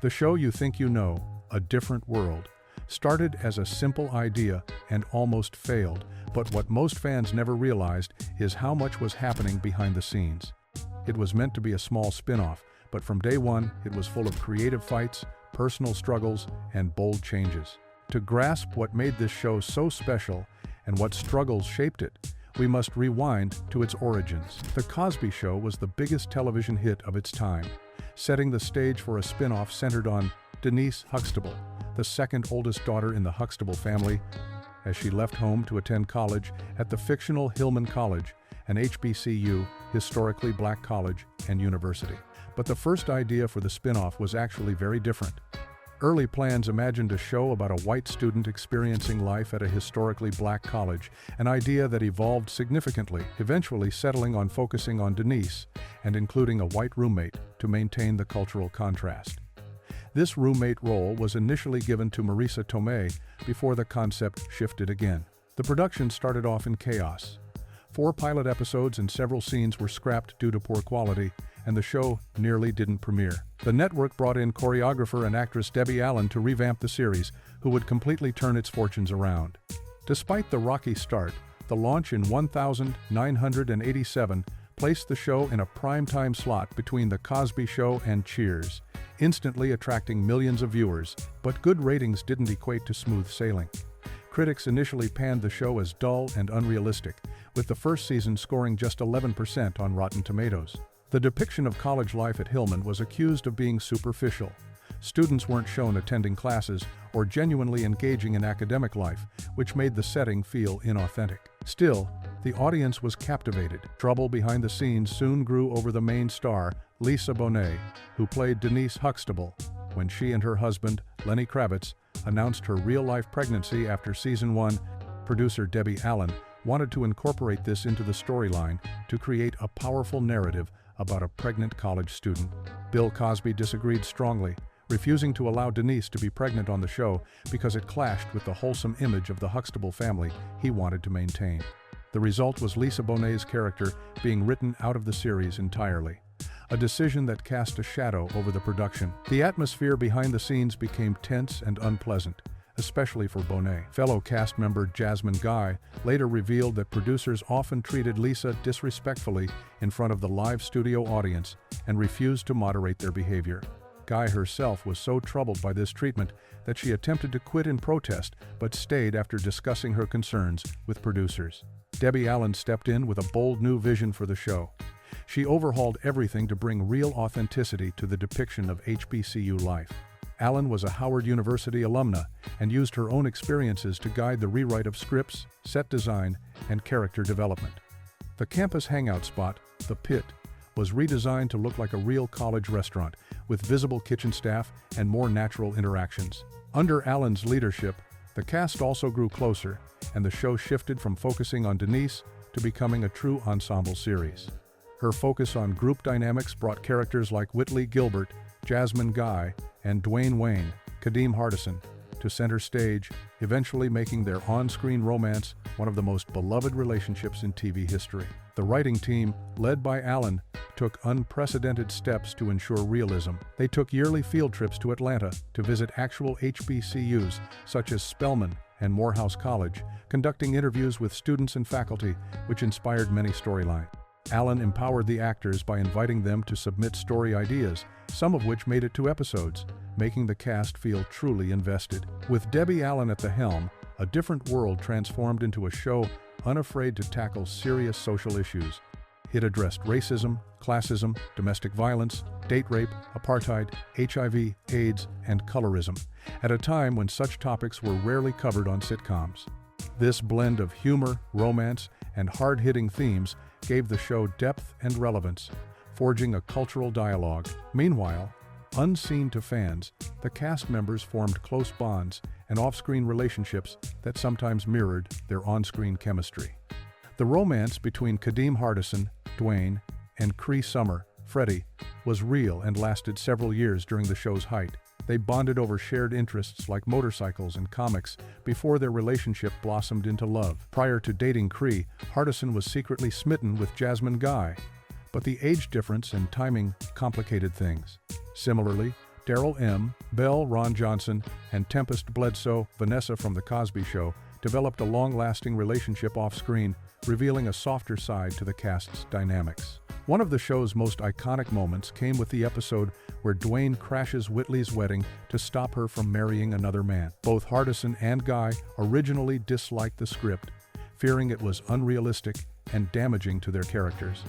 The show you think you know, A Different World, started as a simple idea and almost failed, but what most fans never realized is how much was happening behind the scenes. It was meant to be a small spin-off, but from day one, it was full of creative fights, personal struggles, and bold changes. To grasp what made this show so special and what struggles shaped it, we must rewind to its origins. The Cosby Show was the biggest television hit of its time, setting the stage for a spin-off centered on Denise Huxtable, the second oldest daughter in the Huxtable family, as she left home to attend college at the fictional Hillman College, an HBCU, historically black college and university. But the first idea for the spin-off was actually very different. Early plans imagined a show about a white student experiencing life at a historically black college, an idea that evolved significantly, eventually settling on focusing on Denise and including a white roommate to maintain the cultural contrast. This roommate role was initially given to Marisa Tomei before the concept shifted again. The production started off in chaos. 4 pilot episodes and several scenes were scrapped due to poor quality, and the show nearly didn't premiere. The network brought in choreographer and actress Debbie Allen to revamp the series, who would completely turn its fortunes around. Despite the rocky start, the launch in 1987 placed the show in a primetime slot between The Cosby Show and Cheers, instantly attracting millions of viewers, but good ratings didn't equate to smooth sailing. Critics initially panned the show as dull and unrealistic, with the first season scoring just 11% on Rotten Tomatoes. The depiction of college life at Hillman was accused of being superficial. Students weren't shown attending classes or genuinely engaging in academic life, which made the setting feel inauthentic. Still, the audience was captivated. Trouble behind the scenes soon grew over the main star, Lisa Bonet, who played Denise Huxtable, when she and her husband, Lenny Kravitz, announced her real-life pregnancy after season 1. Producer Debbie Allen wanted to incorporate this into the storyline to create a powerful narrative about a pregnant college student. Bill Cosby disagreed strongly, refusing to allow Denise to be pregnant on the show because it clashed with the wholesome image of the Huxtable family he wanted to maintain. The result was Lisa Bonet's character being written out of the series entirely, a decision that cast a shadow over the production. The atmosphere behind the scenes became tense and unpleasant, especially for Bonet. Fellow cast member Jasmine Guy later revealed that producers often treated Lisa disrespectfully in front of the live studio audience and refused to moderate their behavior. Guy herself was so troubled by this treatment that she attempted to quit in protest but stayed after discussing her concerns with producers. Debbie Allen stepped in with a bold new vision for the show. She overhauled everything to bring real authenticity to the depiction of HBCU life. Allen was a Howard University alumna and used her own experiences to guide the rewrite of scripts, set design, and character development. The campus hangout spot, The Pit, was redesigned to look like a real college restaurant, with visible kitchen staff and more natural interactions. Under Allen's leadership, the cast also grew closer, and the show shifted from focusing on Denise to becoming a true ensemble series. Her focus on group dynamics brought characters like Whitley Gilbert, Jasmine Guy, and Dwayne Wayne, Kadeem Hardison, to center stage, eventually making their on-screen romance one of the most beloved relationships in TV history. The writing team, led by Allen, took unprecedented steps to ensure realism. They took yearly field trips to Atlanta to visit actual HBCUs such as Spelman and Morehouse College, conducting interviews with students and faculty, which inspired many storylines. Allen empowered the actors by inviting them to submit story ideas, some of which made it to episodes, making the cast feel truly invested. With Debbie Allen at the helm, A Different World transformed into a show unafraid to tackle serious social issues. It addressed racism, classism, domestic violence, date rape, apartheid, HIV, AIDS, and colorism, at a time when such topics were rarely covered on sitcoms. This blend of humor, romance, and hard-hitting themes gave the show depth and relevance, forging a cultural dialogue. Meanwhile, unseen to fans, the cast members formed close bonds and off-screen relationships that sometimes mirrored their on-screen chemistry. The romance between Kadeem Hardison, Dwayne, and Cree Summer, Freddie, was real and lasted several years during the show's height. They bonded over shared interests like motorcycles and comics before their relationship blossomed into love. Prior to dating Cree, Hardison was secretly smitten with Jasmine Guy, but the age difference and timing complicated things. Similarly, Daryl M., Belle Ron Johnson, and Tempest Bledsoe, Vanessa from The Cosby Show, developed a long-lasting relationship off-screen, revealing a softer side to the cast's dynamics. One of the show's most iconic moments came with the episode where Dwayne crashes Whitley's wedding to stop her from marrying another man. Both Hardison and Guy originally disliked the script, fearing it was unrealistic and damaging to their characters.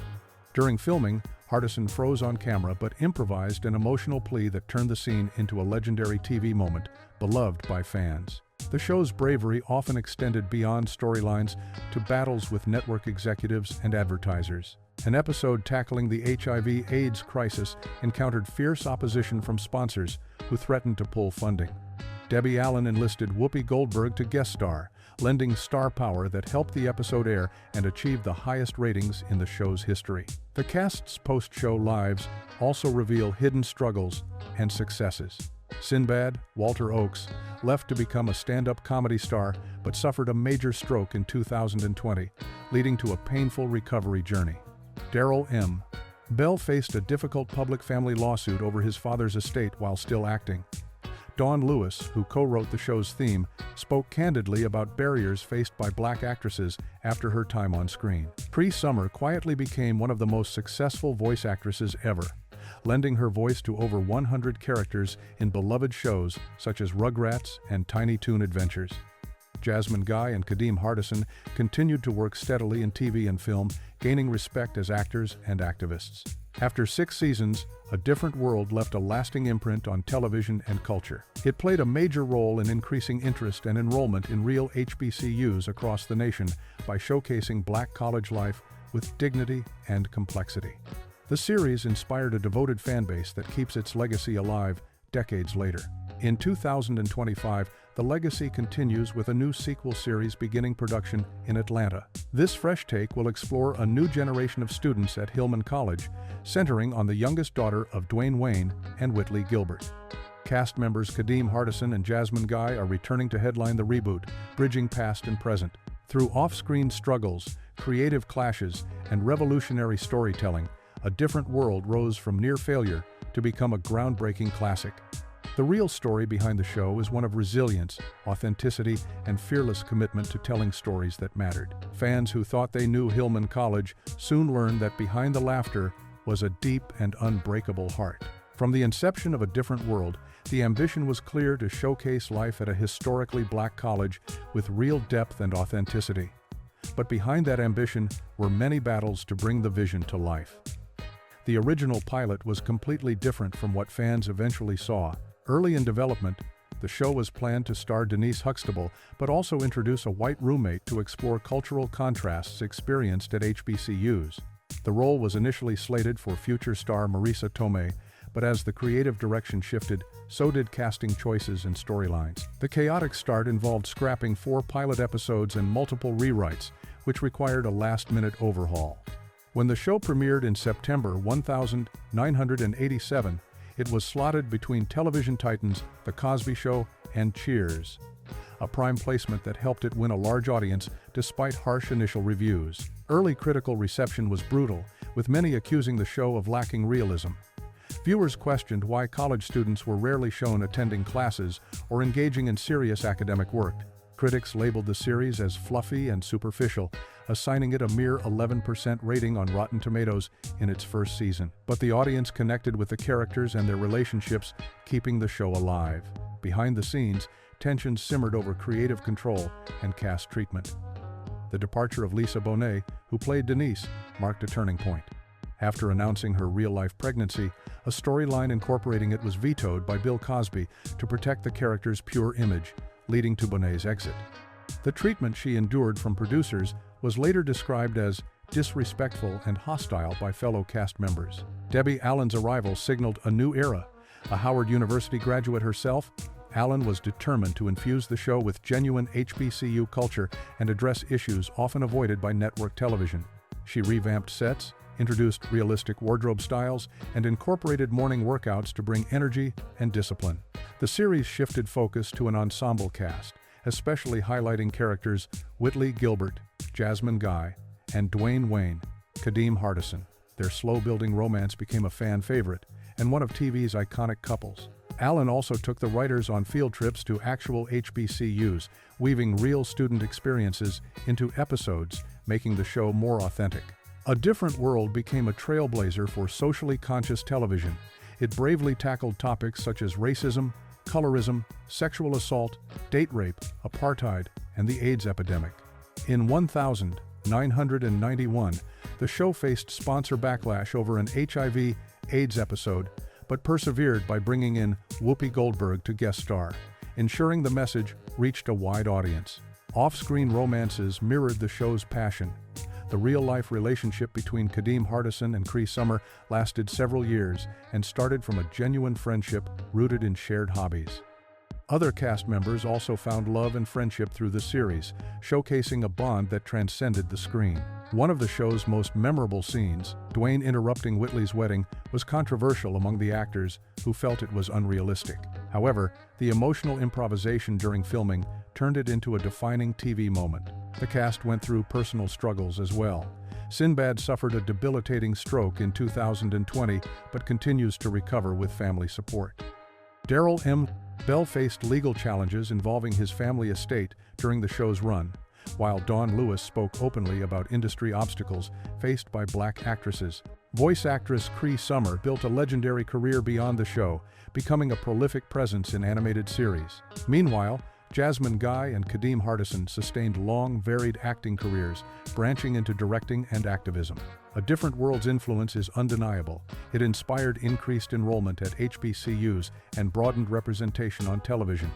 During filming, Hardison froze on camera but improvised an emotional plea that turned the scene into a legendary TV moment, beloved by fans. The show's bravery often extended beyond storylines to battles with network executives and advertisers. An episode tackling the HIV/AIDS crisis encountered fierce opposition from sponsors who threatened to pull funding. Debbie Allen enlisted Whoopi Goldberg to guest star, lending star power that helped the episode air and achieve the highest ratings in the show's history. The cast's post-show lives also reveal hidden struggles and successes. Sinbad, Walter Oakes, left to become a stand-up comedy star but suffered a major stroke in 2020, leading to a painful recovery journey. Daryl M. Bell faced a difficult public family lawsuit over his father's estate while still acting. Dawn Lewis, who co-wrote the show's theme, spoke candidly about barriers faced by black actresses after her time on screen. Cree Summer quietly became one of the most successful voice actresses ever, lending her voice to over 100 characters in beloved shows such as Rugrats and Tiny Toon Adventures. Jasmine Guy and Kadeem Hardison continued to work steadily in TV and film, gaining respect as actors and activists. After 6 seasons, A Different World left a lasting imprint on television and culture. It played a major role in increasing interest and enrollment in real HBCUs across the nation by showcasing black college life with dignity and complexity. The series inspired a devoted fanbase that keeps its legacy alive decades later. In 2025, the legacy continues with a new sequel series beginning production in Atlanta. This fresh take will explore a new generation of students at Hillman College, centering on the youngest daughter of Dwayne Wayne and Whitley Gilbert. Cast members Kadeem Hardison and Jasmine Guy are returning to headline the reboot, bridging past and present. Through off-screen struggles, creative clashes, and revolutionary storytelling, A Different World rose from near failure to become a groundbreaking classic. The real story behind the show is one of resilience, authenticity, and fearless commitment to telling stories that mattered. Fans who thought they knew Hillman College soon learned that behind the laughter was a deep and unbreakable heart. From the inception of A Different World, the ambition was clear to showcase life at a historically black college with real depth and authenticity. But behind that ambition were many battles to bring the vision to life. The original pilot was completely different from what fans eventually saw. Early in development, the show was planned to star Denise Huxtable, but also introduce a white roommate to explore cultural contrasts experienced at HBCUs. The role was initially slated for future star Marisa Tomei, but as the creative direction shifted, so did casting choices and storylines. The chaotic start involved scrapping 4 pilot episodes and multiple rewrites, which required a last-minute overhaul. When the show premiered in September 1987, it was slotted between television titans The Cosby Show and Cheers, a prime placement that helped it win a large audience despite harsh initial reviews. Early critical reception was brutal, with many accusing the show of lacking realism. Viewers questioned why college students were rarely shown attending classes or engaging in serious academic work. Critics labeled the series as fluffy and superficial, assigning it a mere 11% rating on Rotten Tomatoes in its first season. But the audience connected with the characters and their relationships, keeping the show alive. Behind the scenes, tensions simmered over creative control and cast treatment. The departure of Lisa Bonet, who played Denise, marked a turning point. After announcing her real-life pregnancy, a storyline incorporating it was vetoed by Bill Cosby to protect the character's pure image, leading to Bonet's exit. The treatment she endured from producers was later described as disrespectful and hostile by fellow cast members. Debbie Allen's arrival signaled a new era. A Howard University graduate herself, Allen was determined to infuse the show with genuine HBCU culture and address issues often avoided by network television. She revamped sets, introduced realistic wardrobe styles, and incorporated morning workouts to bring energy and discipline. The series shifted focus to an ensemble cast, especially highlighting characters Whitley Gilbert, Jasmine Guy, and Dwayne Wayne, Kadeem Hardison. Their slow-building romance became a fan favorite and one of TV's iconic couples. Allen also took the writers on field trips to actual HBCUs, weaving real student experiences into episodes, making the show more authentic. A Different World became a trailblazer for socially conscious television. It bravely tackled topics such as racism, colorism, sexual assault, date rape, apartheid, and the AIDS epidemic. In 1991, the show faced sponsor backlash over an HIV/AIDS episode, but persevered by bringing in Whoopi Goldberg to guest star, ensuring the message reached a wide audience. Off-screen romances mirrored the show's passion. The real-life relationship between Kadeem Hardison and Cree Summer lasted several years and started from a genuine friendship rooted in shared hobbies. Other cast members also found love and friendship through the series, showcasing a bond that transcended the screen. One of the show's most memorable scenes, Dwayne interrupting Whitley's wedding, was controversial among the actors who felt it was unrealistic. However, the emotional improvisation during filming turned it into a defining TV moment. The cast went through personal struggles as well. Sinbad suffered a debilitating stroke in 2020 but continues to recover with family support. Daryl M. Bell faced legal challenges involving his family estate during the show's run, while Dawn Lewis spoke openly about industry obstacles faced by black actresses. Voice actress Cree Summer built a legendary career beyond the show, becoming a prolific presence in animated series. Meanwhile, Jasmine Guy and Kadeem Hardison sustained long, varied acting careers, branching into directing and activism. A Different World's influence is undeniable. It inspired increased enrollment at HBCUs and broadened representation on television.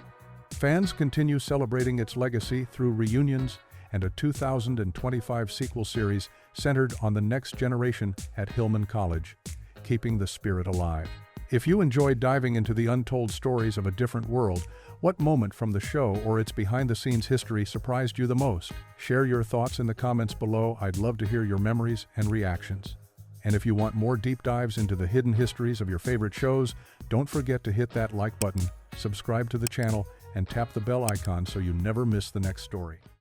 Fans continue celebrating its legacy through reunions and a 2025 sequel series centered on the next generation at Hillman College, keeping the spirit alive. If you enjoyed diving into the untold stories of A Different World, what moment from the show or its behind-the-scenes history surprised you the most? Share your thoughts in the comments below. I'd love to hear your memories and reactions. And if you want more deep dives into the hidden histories of your favorite shows, don't forget to hit that like button, subscribe to the channel, and tap the bell icon so you never miss the next story.